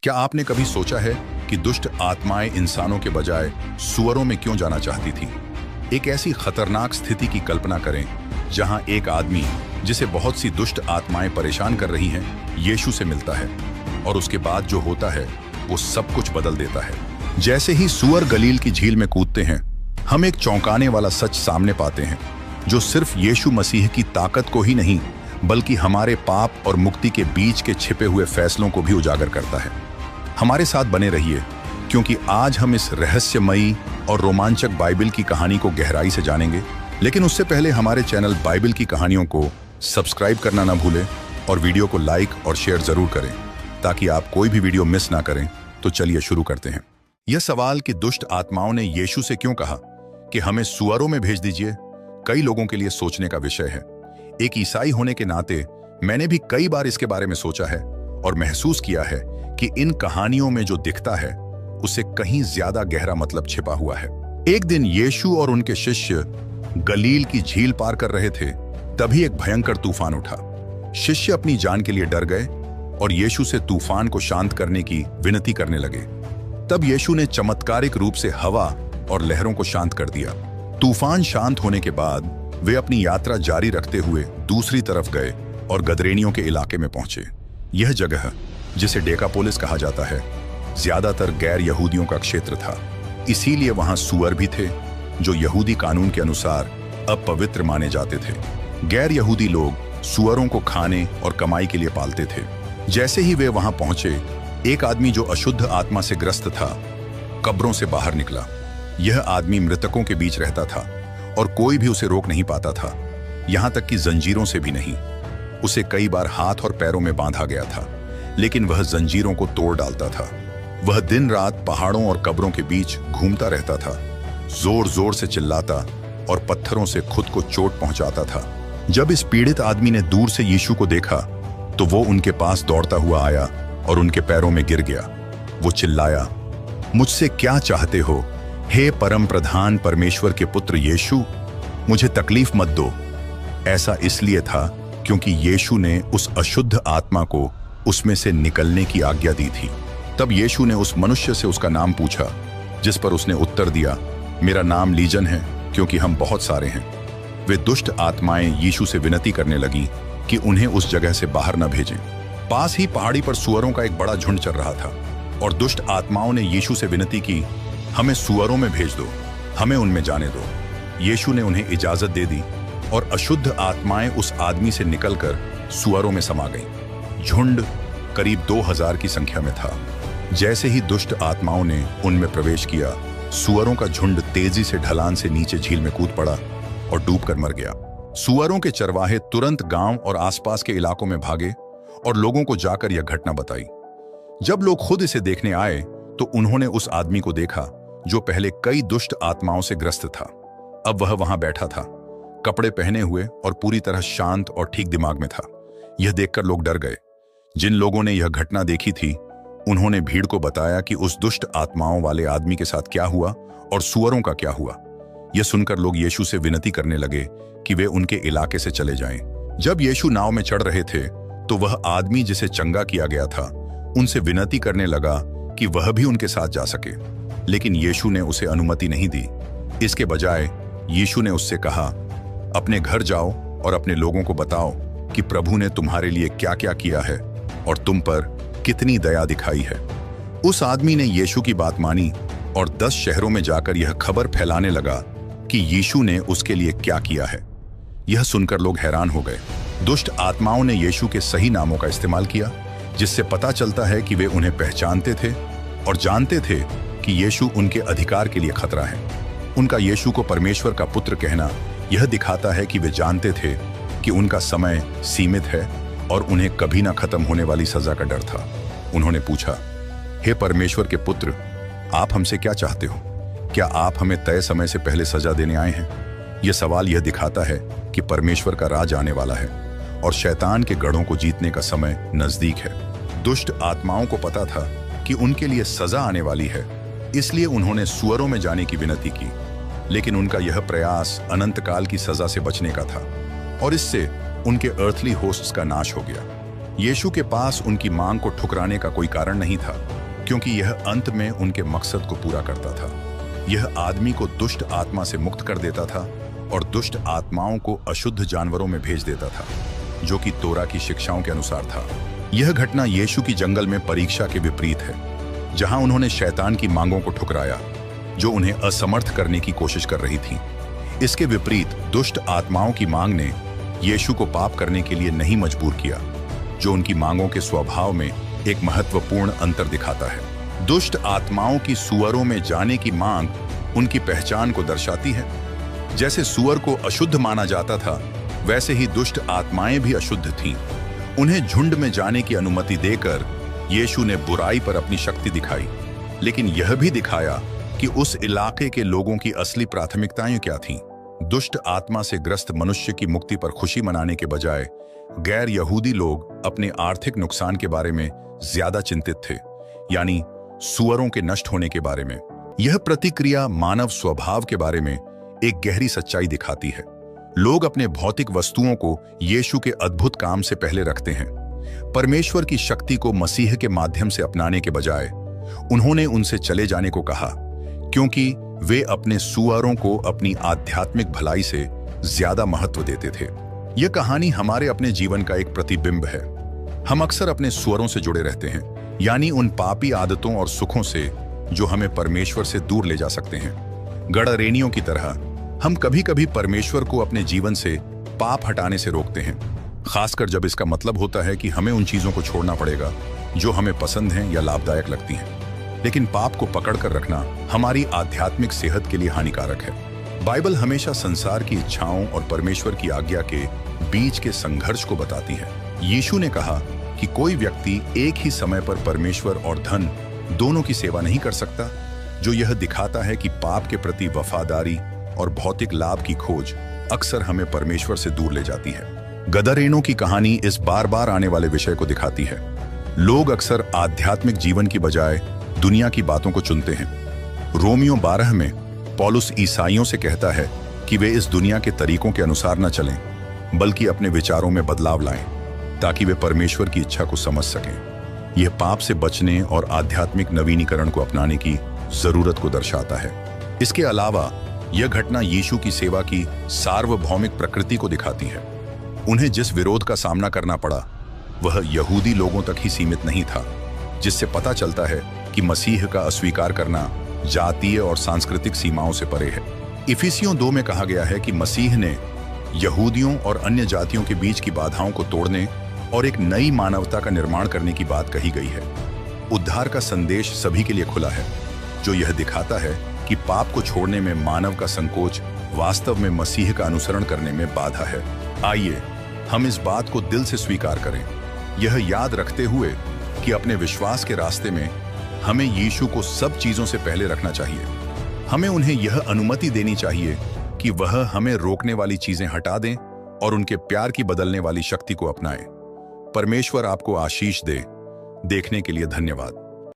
क्या आपने कभी सोचा है कि दुष्ट आत्माएं इंसानों के बजाय सुअरों में क्यों जाना चाहती थी? एक ऐसी खतरनाक स्थिति की कल्पना करें जहां एक आदमी, जिसे बहुत सी दुष्ट आत्माएं परेशान कर रही हैं, यीशु से मिलता है और उसके बाद जो होता है वो सब कुछ बदल देता है। जैसे ही सुअर गलील की झील में कूदते हैं, हम एक चौंकाने वाला सच सामने पाते हैं जो सिर्फ यीशु मसीह की ताकत को ही नहीं बल्कि हमारे पाप और मुक्ति के बीच के छिपे हुए फैसलों को भी उजागर करता है। हमारे साथ बने रहिए, क्योंकि आज हम इस रहस्यमयी और रोमांचक बाइबल की कहानी को गहराई से जानेंगे। लेकिन उससे पहले हमारे चैनल बाइबल की कहानियों को सब्सक्राइब करना ना भूलें और वीडियो को लाइक और शेयर जरूर करें ताकि आप कोई भी वीडियो मिस ना करें। तो चलिए शुरू करते हैं। यह सवाल कि दुष्ट आत्माओं ने यीशु से क्यों कहा कि हमें सुअरों में भेज दीजिए, कई लोगों के लिए सोचने का विषय है। एक ईसाई होने के नाते मैंने भी कई बार इसके बारे में सोचा है और महसूस किया है कि इन कहानियों में जो दिखता है उससे कहीं ज्यादा गहरा मतलब छिपा हुआ है। एक दिन यीशु और उनके शिष्य गलील की झील पार कर रहे थे, तभी एक भयंकर तूफान उठा। शिष्य अपनी जान के लिए डर गए और यीशु से तूफान को शांत करने की विनती करने लगे। तब यीशु ने चमत्कारिक रूप से हवा और लहरों को शांत कर दिया। तूफान शांत होने के बाद वे अपनी यात्रा जारी रखते हुए दूसरी तरफ गए और गदरेनियों के इलाके में पहुंचे। यह जगह, जिसे डेकापोलिस कहा जाता है, ज्यादातर गैर यहूदियों का क्षेत्र था। इसीलिए वहां सुअर भी थे जो यहूदी कानून के अनुसार अपवित्र माने जाते थे। गैर यहूदी लोग सुअरों को खाने और कमाई के लिए पालते थे। जैसे ही वे वहां पहुंचे, एक आदमी जो अशुद्ध आत्मा से ग्रस्त था कब्रों से बाहर निकला। यह आदमी मृतकों के बीच रहता था और कोई भी उसे रोक नहीं पाता था, यहां तक कि जंजीरों से भी नहीं। उसे कई बार हाथ और पैरों में बांधा गया था, लेकिन वह जंजीरों को तोड़ डालता था। वह दिन रात पहाड़ों और कब्रों के बीच घूमता रहता था, जोर जोर से चिल्लाता और पत्थरों से खुद को चोट पहुंचाता था। जब इस पीड़ित आदमी ने दूर से यीशु को देखा तो वो उनके पास दौड़ता हुआ आया और उनके पैरों में गिर गया। वो चिल्लाया, मुझसे क्या चाहते हो, हे परम प्रधान परमेश्वर के पुत्र यीशु, मुझे तकलीफ मत दो। ऐसा इसलिए था क्योंकि यीशु ने उस अशुद्ध आत्मा को उसमें से निकलने की आज्ञा दी थी। तब यीशु ने उस मनुष्य से उसका नाम पूछा, जिस पर उसने उत्तर दिया, मेरा नाम लीजन है, क्योंकि हम बहुत सारे हैं। वे दुष्ट आत्माएं यीशु से विनती करने लगी कि उन्हें उस जगह से बाहर न भेजें। पास ही पहाड़ी पर सुअरों का एक बड़ा झुंड चल रहा था और दुष्ट आत्माओं ने यीशु से विनती की, हमें सुअरों में भेज दो, हमें उनमें जाने दो। यीशु ने उन्हें इजाजत दे दी और अशुद्ध आत्माएं उस आदमी से निकलकर सुअरों में समा गईं। झुंड करीब 2000 की संख्या में था। जैसे ही दुष्ट आत्माओं ने उनमें प्रवेश किया, सुअरों का झुंड तेजी से ढलान से नीचे झील में कूद पड़ा और डूबकर मर गया। सुअरों के चरवाहे तुरंत गांव और आसपास के इलाकों में भागे और लोगों को जाकर यह घटना बताई। जब लोग खुद इसे देखने आए तो उन्होंने उस आदमी को देखा जो पहले कई दुष्ट आत्माओं से ग्रस्त था। अब वह वहां बैठा था, कपड़े पहने हुए और पूरी तरह शांत और ठीक दिमाग में था। यह देखकर लोग डर गए। जिन लोगों ने यह घटना देखी थी, उन्होंने भीड़ को बताया कि उस दुष्ट आत्माओं वाले आदमी के साथ क्या हुआ और सुअरों का क्या हुआ। यह सुनकर लोग यीशु से विनती करने लगे कि वे उनके इलाके से चले जाएं। जब यीशु नाव में चढ़ रहे थे तो वह आदमी जिसे चंगा किया गया था उनसे विनती करने लगा कि वह भी उनके साथ जा सके, लेकिन यीशु ने उसे अनुमति नहीं दी। इसके बजाय यीशु ने उससे कहा, अपने घर जाओ और अपने लोगों को बताओ कि प्रभु ने तुम्हारे लिए क्या क्या किया है और तुम पर कितनी दया दिखाई है। उस आदमी ने यीशु की बात मानी और 10 शहरों में जाकर यह खबर फैलाने लगा कि यीशु ने उसके लिए क्या किया है। यह सुनकर लोग हैरान हो गए। दुष्ट आत्माओं ने यीशु के सही नामों का इस्तेमाल किया, जिससे पता चलता है कि वे उन्हें पहचानते थे और जानते थे कि यीशु उनके अधिकार के लिए खतरा है। उनका यीशु को परमेश्वर का पुत्र कहना यह दिखाता है कि वे जानते थे कि उनका समय सीमित है और उन्हें कभी ना खत्म होने वाली सजा का डर था। उन्होंने पूछा, हे परमेश्वर के पुत्र, आप हमसे क्या चाहते हो? क्या आप हमें तय समय से पहले सजा देने आए हैं? यह सवाल यह दिखाता है कि परमेश्वर का राज आने वाला है और शैतान के गढ़ों को जीतने का समय नजदीक है। दुष्ट आत्माओं को पता था कि उनके लिए सजा आने वाली है, इसलिए उन्होंने सुअरों में जाने की विनती की। लेकिन उनका यह प्रयास अनंत काल की सजा से बचने का था और इससे उनके अर्थली होस्ट्स का नाश हो गया। यीशु के पास उनकी मांग को ठुकराने का कोई कारण नहीं था, क्योंकि यह अंत में उनके मकसद को पूरा करता था। यह आदमी को दुष्ट आत्मा से मुक्त कर देता था और दुष्ट आत्माओं को अशुद्ध जानवरों में भेज देता था, जो कि तोरा की शिक्षाओं के अनुसार था। यह घटना यीशु की जंगल में परीक्षा के विपरीत है, जहां उन्होंने शैतान की मांगों को ठुकराया, जो उन्हें असमर्थ करने की कोशिश कर रही थी। इसके विपरीत दुष्ट आत्माओं की मांग ने यीशु को पाप करने के लिए नहीं मजबूर किया, जो उनकी मांगों के स्वभाव में एक महत्वपूर्ण अंतर दिखाता है। दुष्ट आत्माओं की सुअरों में जाने की मांग उनकी पहचान को दर्शाती है। जैसे सुअर को अशुद्ध माना जाता था, वैसे ही दुष्ट आत्माएं भी अशुद्ध थीं। उन्हें झुंड में जाने की अनुमति देकर यीशु ने बुराई पर अपनी शक्ति दिखाई, लेकिन यह भी दिखाया कि उस इलाके के लोगों की असली प्राथमिकताएं क्या थीं। दुष्ट आत्मा से ग्रस्त मनुष्य की मुक्ति पर खुशी मनाने के बजाय गैर यहूदी लोग अपने आर्थिक नुकसान के बारे में ज्यादा चिंतित थे, यानी सुअरों के नष्ट होने के बारे में। यह प्रतिक्रिया मानव स्वभाव के बारे में एक गहरी सच्चाई दिखाती है। लोग अपने भौतिक वस्तुओं को यीशु के अद्भुत काम से पहले रखते हैं। परमेश्वर की शक्ति को मसीह के माध्यम से अपनाने के बजाय उन्होंने उनसे चले जाने को कहा, क्योंकि वे अपने सुअरों को अपनी आध्यात्मिक भलाई से ज्यादा महत्व देते थे। यह कहानी हमारे अपने जीवन का एक प्रतिबिंब है। हम अक्सर अपने सुअरों से जुड़े रहते हैं, यानी उन पापी आदतों और सुखों से जो हमें परमेश्वर से दूर ले जा सकते हैं। गड़रेनियों की तरह हम कभी कभी परमेश्वर को अपने जीवन से पाप हटाने से रोकते हैं, खासकर जब इसका मतलब होता है कि हमें उन चीजों को छोड़ना पड़ेगा जो हमें पसंद हैं या लाभदायक लगती हैं। लेकिन पाप को पकड़कर रखना हमारी आध्यात्मिक सेहत के लिए हानिकारक है। बाइबल हमेशा संसार की इच्छाओं और परमेश्वर की आज्ञा के बीच के संघर्ष को बताती है। यीशु ने कहा कि कोई व्यक्ति एक ही समय पर परमेश्वर और धन दोनों की सेवा नहीं कर सकता, जो यह दिखाता है कि पाप के प्रति वफादारी और भौतिक लाभ की खोज अक्सर हमें परमेश्वर से दूर ले जाती है। गदरेनों की कहानी इस बार बार आने वाले विषय को दिखाती है। लोग अक्सर आध्यात्मिक जीवन की बजाय दुनिया की बातों को चुनते हैं। रोमियो 12 में पौलुस ईसाइयों से कहता है कि वे इस दुनिया के तरीकों के अनुसार न चलें, बल्कि अपने विचारों में बदलाव लाएं, ताकि वे परमेश्वर की इच्छा को समझ सकें। यह पाप से बचने और आध्यात्मिक नवीनीकरण को अपनाने की जरूरत को दर्शाता है। इसके अलावा यह घटना यीशु की सेवा की सार्वभौमिक प्रकृति को दिखाती है। उन्हें जिस विरोध का सामना करना पड़ा वह यहूदी लोगों तक ही सीमित नहीं था, जिससे पता चलता है कि मसीह का अस्वीकार करना जातीय और सांस्कृतिक सीमाओं से परे है। इफिसियों 2 में कहा गया है कि मसीह ने यहूदियों और अन्य जातियों के बीच की बाधाओं को तोड़ने और एक नई मानवता का निर्माण करने की बात कही गई है। उद्धार का संदेश सभी के लिए खुला है, जो यह दिखाता है कि पाप को छोड़ने में मानव का संकोच वास्तव में मसीह का अनुसरण करने में बाधा है। आइए हम इस बात को दिल से स्वीकार करें, यह याद रखते हुए कि अपने विश्वास के रास्ते में हमें यीशु को सब चीजों से पहले रखना चाहिए। हमें उन्हें यह अनुमति देनी चाहिए कि वह हमें रोकने वाली चीजें हटा दें और उनके प्यार की बदलने वाली शक्ति को अपनाएं। परमेश्वर आपको आशीष दे। देखने के लिए धन्यवाद।